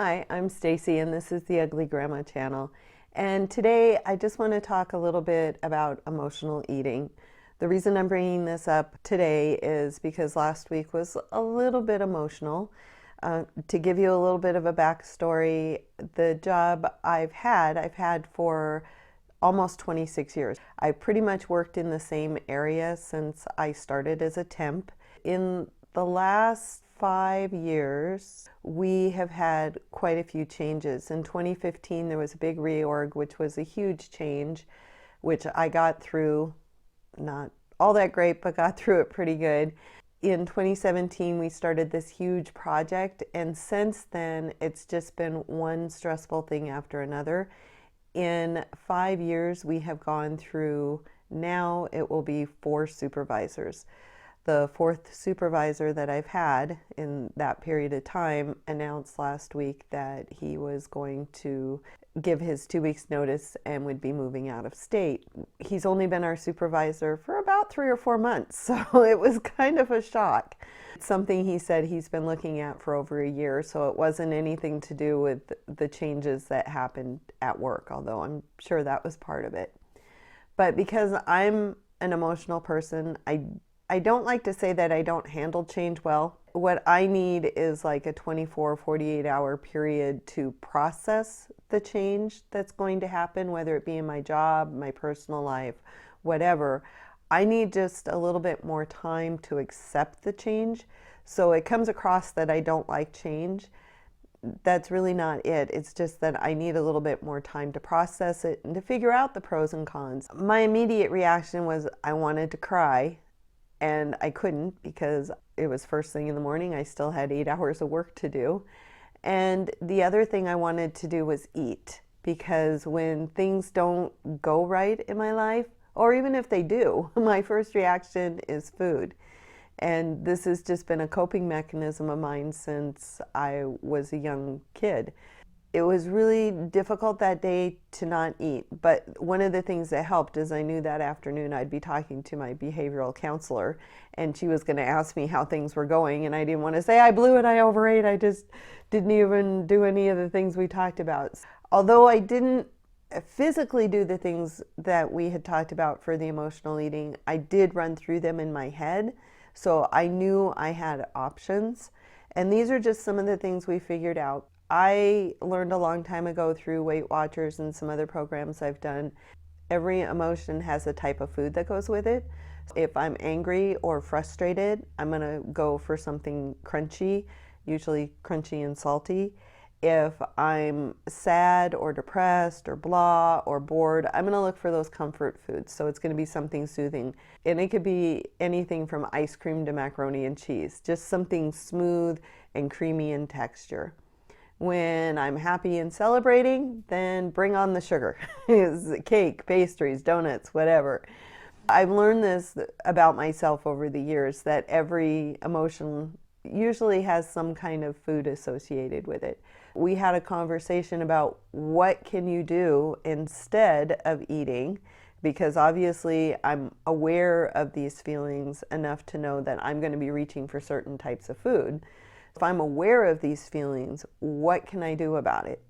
Hi, I'm Stacy and this is the Ugly Grandma channel. And today I just want to talk a little bit about emotional eating. The reason I'm bringing this up today is because last week was a little bit emotional. To give you a little bit of a backstory, the job I've had for almost 26 years. I pretty much worked in the same area since I started as a temp. In the last 5 years, we have had quite a few changes. In 2015, there was a big reorg, which was a huge change, which I got through, not all that great, but got through it pretty good. In 2017, we started this huge project, and since then, it's just been one stressful thing after another. In 5 years, we have gone through, now it will be 4 supervisors. The fourth supervisor that I've had in that period of time announced last week that he was going to give his 2 weeks notice and would be moving out of state. He's only been our supervisor for about 3 or 4 months, so it was kind of a shock. It's something he said he's been looking at for over a year, so it wasn't anything to do with the changes that happened at work, although I'm sure that was part of it. But because I'm an emotional person, I don't like to say that I don't handle change well. What I need is like a 24, 48-hour period to process the change that's going to happen, whether it be in my job, my personal life, whatever. I need just a little bit more time to accept the change. So it comes across that I don't like change. That's really not it. It's just that I need a little bit more time to process it and to figure out the pros and cons. My immediate reaction was I wanted to cry. And I couldn't because it was first thing in the morning. I still had 8 hours of work to do. And the other thing I wanted to do was eat, because when things don't go right in my life, or even if they do, my first reaction is food. And this has just been a coping mechanism of mine since I was a young kid. It was really difficult that day to not eat, but one of the things that helped is I knew that afternoon I'd be talking to my behavioral counselor, and she was going to ask me how things were going, and I didn't want to say I blew it, I overate, I just didn't even do any of the things we talked about. Although I didn't physically do the things that we had talked about for the emotional eating, I did run through them in my head, so I knew I had options, and these are just some of the things we figured out. I learned a long time ago through Weight Watchers and some other programs I've done, every emotion has a type of food that goes with it. If I'm angry or frustrated, I'm going to go for something crunchy, usually crunchy and salty. If I'm sad or depressed or blah or bored, I'm going to look for those comfort foods. So it's going to be something soothing. And it could be anything from ice cream to macaroni and cheese, just something smooth and creamy in texture. When I'm happy and celebrating, then bring on the sugar. Cake, pastries, donuts, whatever. I've learned this about myself over the years, that every emotion usually has some kind of food associated with it. We had a conversation about what can you do instead of eating, because obviously I'm aware of these feelings enough to know that I'm going to be reaching for certain types of food. If I'm aware of these feelings, what can I do about it?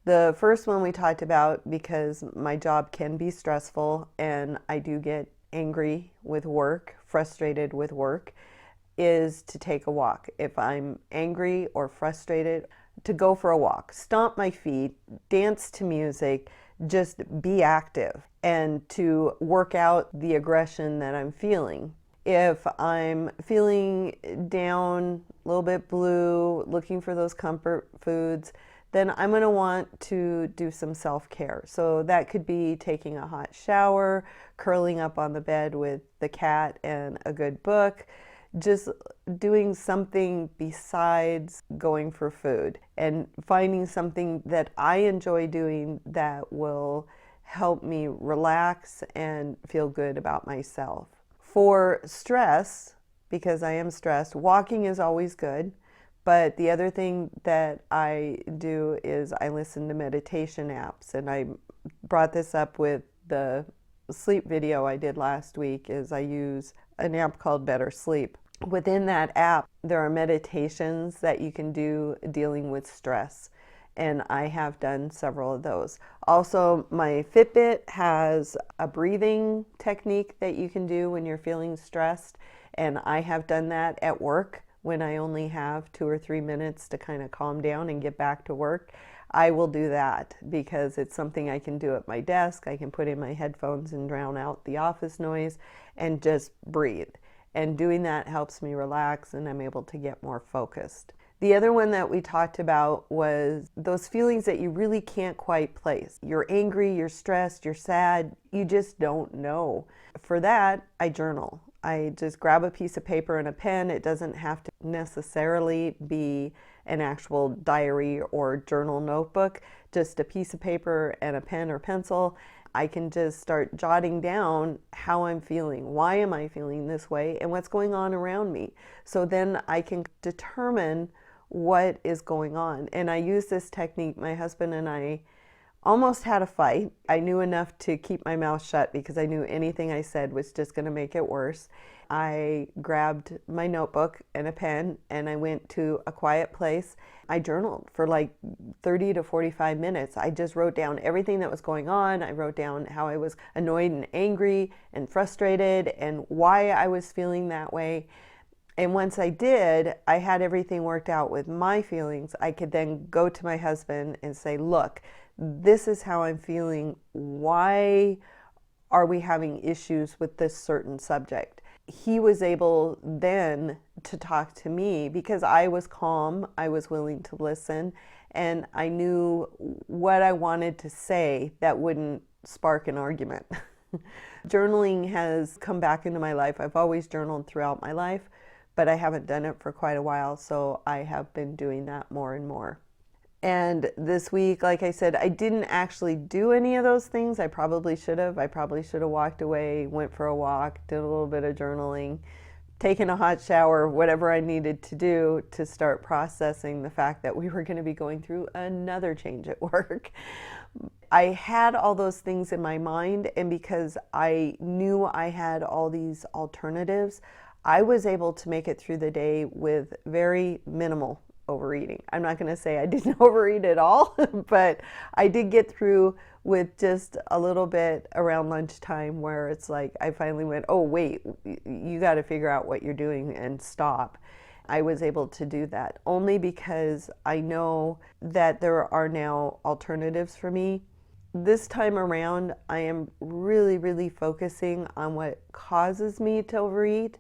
The first one we talked about, because my job can be stressful and I do get angry with work, frustrated with work, is to take a walk. If I'm angry or frustrated, to go for a walk, stomp my feet, dance to music, just be active and to work out the aggression that I'm feeling. If I'm feeling down, a little bit blue, looking for those comfort foods, then I'm going to want to do some self-care. So that could be taking a hot shower, curling up on the bed with the cat and a good book, just doing something besides going for food and finding something that I enjoy doing that will help me relax and feel good about myself. For stress, because I am stressed, walking is always good. But the other thing that I do is I listen to meditation apps. And I brought this up with the sleep video I did last week, is I use an app called Better Sleep. within that app, there are meditations that you can do dealing with stress. And I have done several of those. Also, my Fitbit has a breathing technique that you can do when you're feeling stressed. And I have done that at work when I only have 2 or 3 minutes to kind of calm down and get back to work. I will do that because it's something I can do at my desk. I can put in my headphones and drown out the office noise and just breathe. And doing that helps me relax and I'm able to get more focused. The other one that we talked about was those feelings that you really can't quite place. You're angry, you're stressed, you're sad, you just don't know. For that, I journal. I just grab a piece of paper and a pen. It doesn't have to necessarily be an actual diary or journal notebook, just a piece of paper and a pen or pencil. I can just start jotting down how I'm feeling, why am I feeling this way, and what's going on around me. So then I can determine what is going on. And I use this technique. My husband and I almost had a fight. I knew enough to keep my mouth shut because I knew anything I said was just going to make it worse. I grabbed my notebook and a pen and I went to a quiet place. I journaled for like 30 to 45 minutes. I just wrote down everything that was going on. I wrote down how I was annoyed and angry and frustrated and why I was feeling that way. And once I did, I had everything worked out with my feelings. I could then go to my husband and say, look, this is how I'm feeling. Why are we having issues with this certain subject? He was able then to talk to me because I was calm, I was willing to listen, and I knew what I wanted to say that wouldn't spark an argument. Journaling has come back into my life. I've always journaled throughout my life, but I haven't done it for quite a while, so I have been doing that more and more. And this week, like I said, I didn't actually do any of those things. I probably should have. I probably should have walked away, went for a walk, did a little bit of journaling, taken a hot shower, whatever I needed to do to start processing the fact that we were going to be going through another change at work. I had all those things in my mind, and because I knew I had all these alternatives, I was able to make it through the day with very minimal overeating. I'm not going to say I didn't overeat at all, but I did get through with just a little bit around lunchtime where it's like I finally went, oh wait, you got to figure out what you're doing and stop. I was able to do that only because I know that there are now alternatives for me. This time around, I am really, really focusing on what causes me to overeat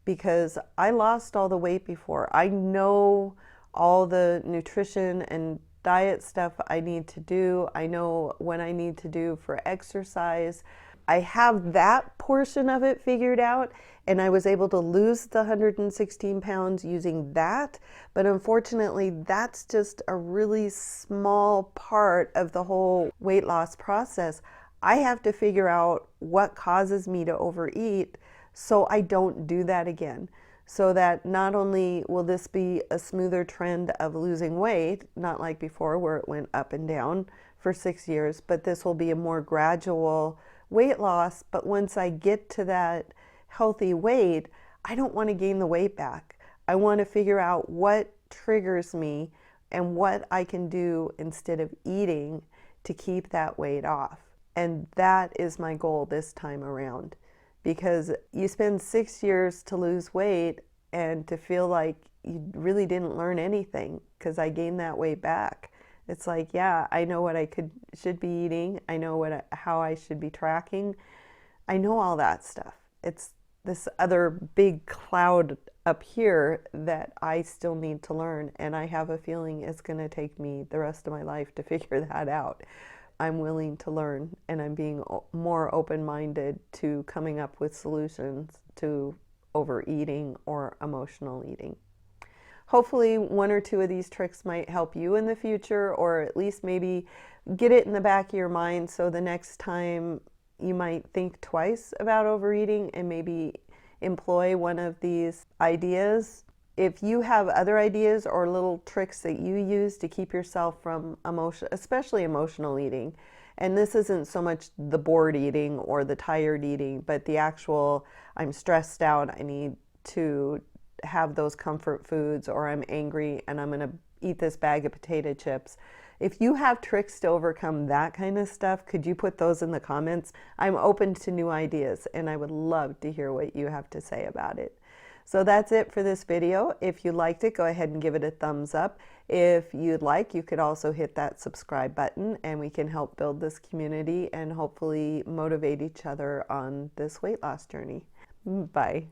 because I lost all the weight before. I know all the nutrition and diet stuff I need to do. I know what I need to do for exercise. I have that portion of it figured out, and I was able to lose the 116 pounds using that. But unfortunately, that's just a really small part of the whole weight loss process. I have to figure out what causes me to overeat so I don't do that again. So that not only will this be a smoother trend of losing weight, not like before where it went up and down for 6 years, but this will be a more gradual weight loss. But once I get to that healthy weight, I don't want to gain the weight back. I want to figure out what triggers me and what I can do instead of eating to keep that weight off. And that is my goal this time around. Because you spend 6 years to lose weight and to feel like you really didn't learn anything because I gained that weight back. It's like, yeah, I know what I should be eating. I know how I should be tracking. I know all that stuff. It's this other big cloud up here that I still need to learn. And I have a feeling it's going to take me the rest of my life to figure that out. I'm willing to learn, and I'm being more open-minded to coming up with solutions to overeating or emotional eating. Hopefully one or two of these tricks might help you in the future, or at least maybe get it in the back of your mind so the next time you might think twice about overeating and maybe employ one of these ideas. If you have other ideas or little tricks that you use to keep yourself from especially emotional eating, and this isn't so much the bored eating or the tired eating, but the actual, I'm stressed out, I need to have those comfort foods, or I'm angry and I'm going to eat this bag of potato chips. If you have tricks to overcome that kind of stuff, could you put those in the comments? I'm open to new ideas and I would love to hear what you have to say about it. So that's it for this video. If you liked it, go ahead and give it a thumbs up. If you'd like, you could also hit that subscribe button and we can help build this community and hopefully motivate each other on this weight loss journey. Bye.